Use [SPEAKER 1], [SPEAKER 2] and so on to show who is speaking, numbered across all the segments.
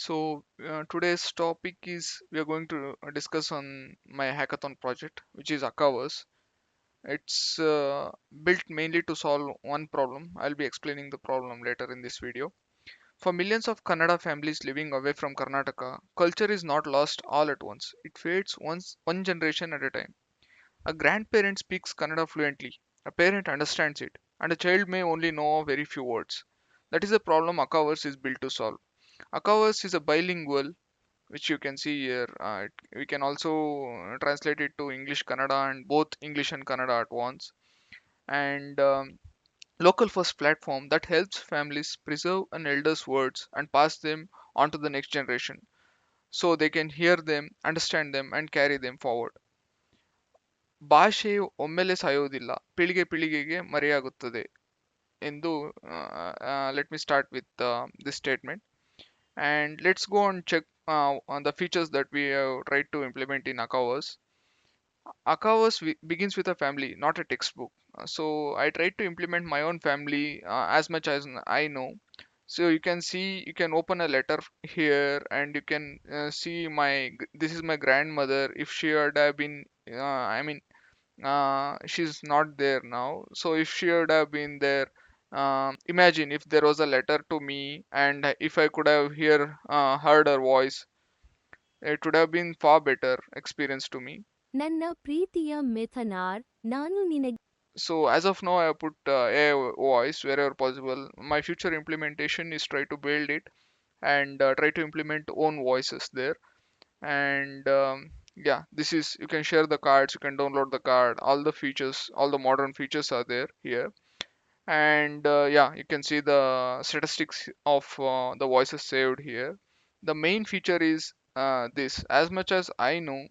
[SPEAKER 1] Today's topic is we are going to discuss on my hackathon project, which is Akkaverse. It's built mainly to solve one problem. I'll be explaining the problem later in this video. For millions of Kannada families living away from Karnataka, culture is not lost all at once. It fades one generation at a time. A grandparent speaks Kannada fluently. A parent understands it, and a child may only know very few words. That is the problem Akkaverse is built to solve. Akkaverse is a bilingual, which you can see here. We can also translate it to English Kannada and both English and Kannada at once. And local first platform that helps families preserve an elder's words and pass them on to the next generation so they can hear them, understand them, and carry them forward. ಭಾಷೆಯು ಒಮ್ಮೆಲೆ ಸಾಯುವುದಿಲ್ಲ, ಪೀಳಿಗೆ ಪೀಳಿಗೆಗೆ ಮರೆಯಾಗುತ್ತದೆ ಎಂದು let me start with this statement. And let's go and check on the features that we have tried to implement in Akaverse. Akaverse begins with a family, not a textbook. So I tried to implement my own family as much as I know. So you can see, you can open a letter here, and you can see this is my grandmother. If she had have been, she's not there now. So if she would have been there, imagine if there was a letter to me, and if I could have heard her voice, it would have been far better experience to me.
[SPEAKER 2] ನನ್ನ ಪ್ರೀತಿಯ ಮಿಥನಾರ್ ನಾನು ನಿನಗೆ
[SPEAKER 1] So as of now, I put AI voice wherever possible. My future implementation is try to build it and try to implement own voices there. And yeah, this is, you can share the cards, you can download the card, all the features, all the modern features are there here. And yeah, you can see the statistics of the voices saved here. The main feature is this. As much as I know,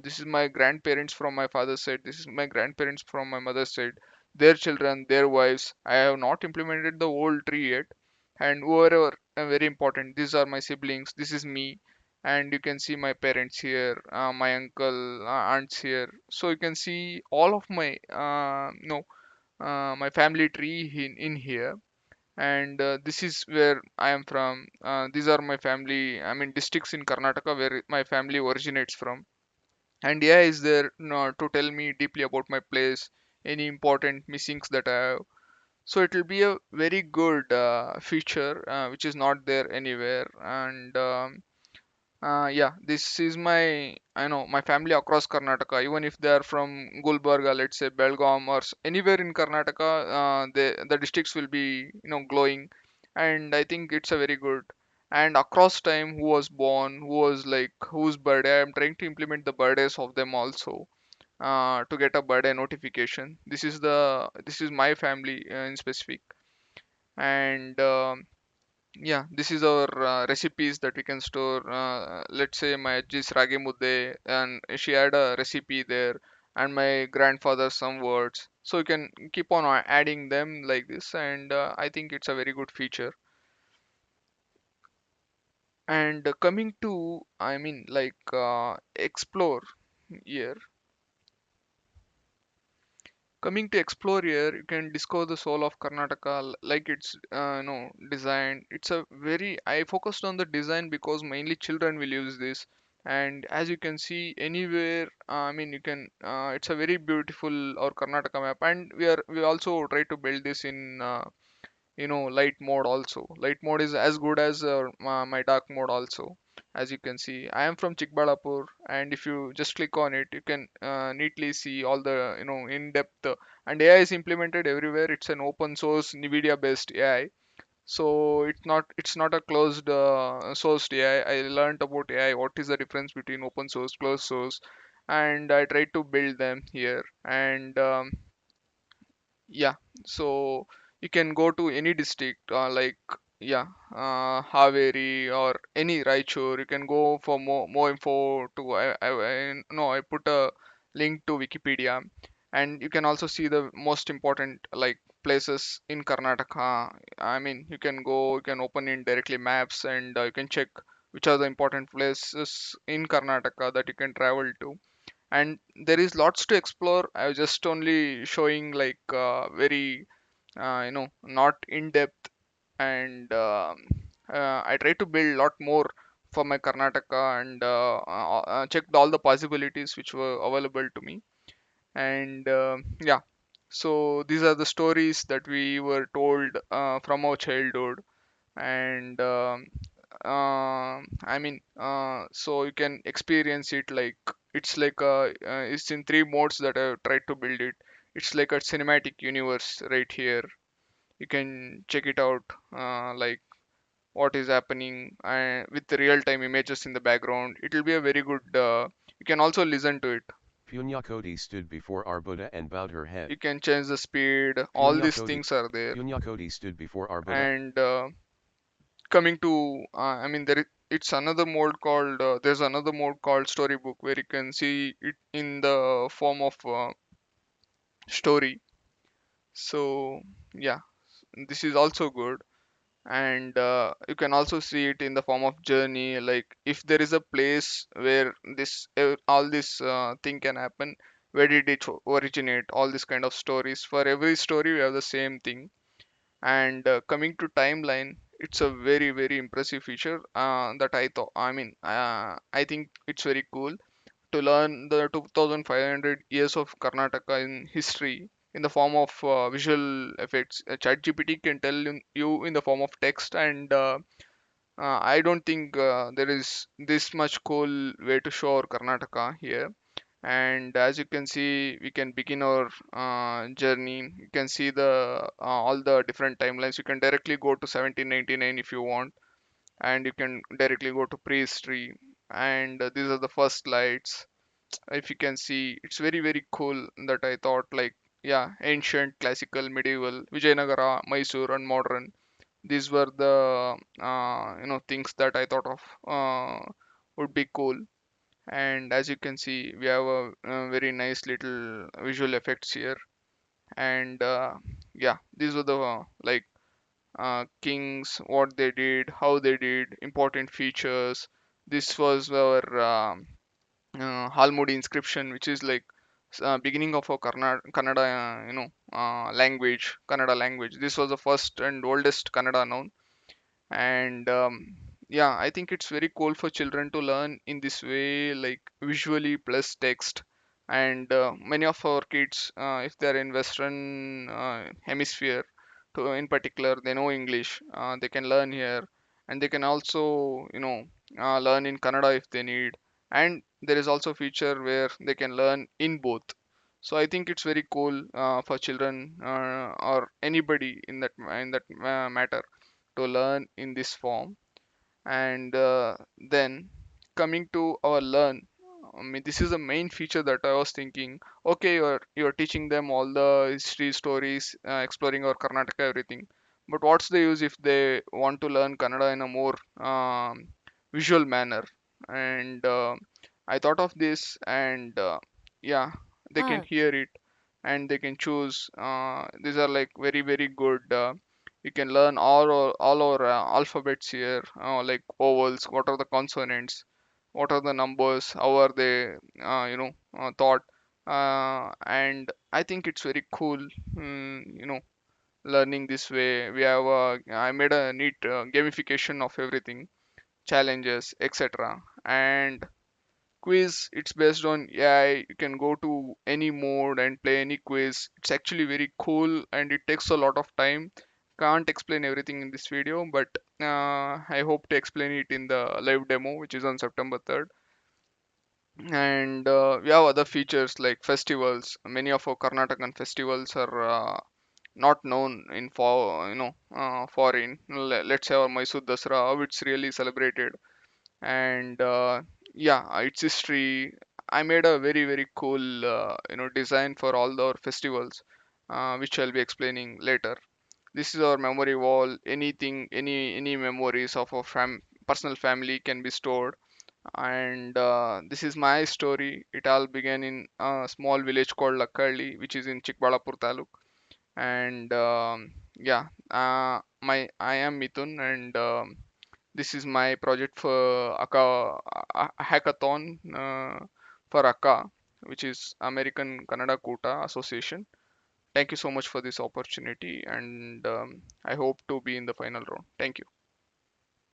[SPEAKER 1] this is my grandparents from my father's side, this is my grandparents from my mother's side, their children, their wives. I have not implemented the whole tree yet. And whoever very important, these are my siblings, this is me. And you can see my parents here, my uncle, aunts here. So you can see all of my no my family tree in here. And this is where I am from. These are my family, I mean districts in Karnataka where my family originates from. And yeah, is there no, to tell me deeply about my place, any important missings that I have. So it will be a very good feature which is not there anywhere. And yeah, this is my, I know my family across Karnataka, even if they are from Gulbarga, let's say Belgaum or anywhere in Karnataka, the districts will be, glowing. And I think it's a very good. And across time, who was born, who was like, whose birthday, I'm trying to implement the birthdays of them also to get a birthday notification. This is my family in specific. And yeah, this is our recipes that we can store. Let's say my ajji's ragi mudde, and she had a recipe there, and my grandfather some words. So you can keep on adding them like this, and I think it's a very good feature. And coming to, I mean, like explore here. Coming to explore here, you can discover the soul of Karnataka, like it's design. It's a very, I focused on the design because mainly children will use this. And as you can see anywhere, I mean you can. It's a very beautiful our Karnataka map, and we also try to build this in light mode also. Light mode is as good as my dark mode also. As you can see, I am from Chikbalapur, and if you just click on it, you can neatly see all the in depth. And AI is implemented everywhere. It's an open source NVIDIA based AI, so it's not a closed sourced AI. I learned about AI, what is the difference between open source, closed source, and I tried to build them here. And yeah, so you can go to any district, like yeah, Haveri or any Raichur. You can go for more info to I no, I put a link to Wikipedia. And you can also see the most important like places in Karnataka. I mean you can go, you can open in directly maps, and you can check which are the important places in Karnataka that you can travel to. And there is lots to explore. I was just only showing like very not in depth. And I try to build lot more for my Karnataka, and checked all the possibilities which were available to me. And yeah, so these are the stories that we were told from our childhood. And I mean, so you can experience it like it's like it's in three modes that I tried to build it. It's like a cinematic universe right here. You can check it out, like what is happening, with the real-time images in the background. It will be a very good. You can also listen to it.
[SPEAKER 3] Punyakoti stood before our Buddha and bowed her
[SPEAKER 1] You
[SPEAKER 3] head.
[SPEAKER 1] can change the speed. All these
[SPEAKER 3] Punyakoti,
[SPEAKER 1] things are there.
[SPEAKER 3] Punyakoti stood before our Buddha.
[SPEAKER 1] And coming to, I mean, it's another mode called. There's another mode called Storybook where you can see it in the form of story. So yeah, this is also good. And you can also see it in the form of journey, like if there is a place where all this thing can happen, where did it originate, all this kind of stories. For every story we have the same thing. And coming to timeline, it's a very very impressive feature that I think it's very cool to learn the 2500 years of Karnataka in history in the form of visual effects. ChatGPT can tell you in the form of text. And I don't think there is this much cool way to show our Karnataka here. And as you can see, we can begin our journey. You can see the all the different timelines. You can directly go to 1799 if you want, and you can directly go to prehistory. And these are the first slides. If you can see, it's very very cool that I thought, like, yeah, ancient, classical, medieval, Vijayanagara, Mysore, and modern. These were the things that I thought of would be cool. And as you can see, we have a very nice little visual effects here. And yeah, these were the kings, what they did, how they did, important features. This was our Halmudi inscription, which is like beginning of our Kannada, language, Kannada language. This was the first and oldest Kannada known. And yeah, I think it's very cool for children to learn in this way, like visually plus text. And many of our kids, if they're in Western hemisphere, to in particular, they know English, they can learn here. And they can also learn in Kannada if they need. And there is also feature where they can learn in both. So I think it's very cool for children, or anybody in that matter, to learn in this form. And then coming to our learn, I mean, this is the main feature that I was thinking. Okay, you're teaching them all the history stories, exploring our Karnataka, everything. But what's the use if they want to learn Kannada in a more visual manner? And I thought of this. And yeah, they can
[SPEAKER 2] Ah,
[SPEAKER 1] hear it and they can choose. These are like very very good. You can learn all our alphabets here, like vowels, what are the consonants, what are the numbers, how are they thought. And I think it's very cool, learning this way. I made a neat gamification of everything, challenges, etc. And quiz, it's based on AI. You can go to any mode and play any quiz. It's actually very cool and it takes a lot of time. Can't explain everything in this video, but I hope to explain it in the live demo, which is on September 3rd. And we have other features like festivals. Many of our Karnataka festivals are not known in foreign. Let's say our Mysore Dasara, how it's really celebrated. And yeah, its history. I made a very very cool design for all our festivals, which I'll be explaining later. This is our memory wall. Anything, any memories of our personal family can be stored. And this is my story. It all began in a small village called Lakkali, which is in Chikbalapur Taluk. And yeah, I am Mithun. And this is my project for hackathon, for Akka, which is American Kannada Kota Association. Thank you so much for this opportunity, and I hope to be in the final round. Thank you.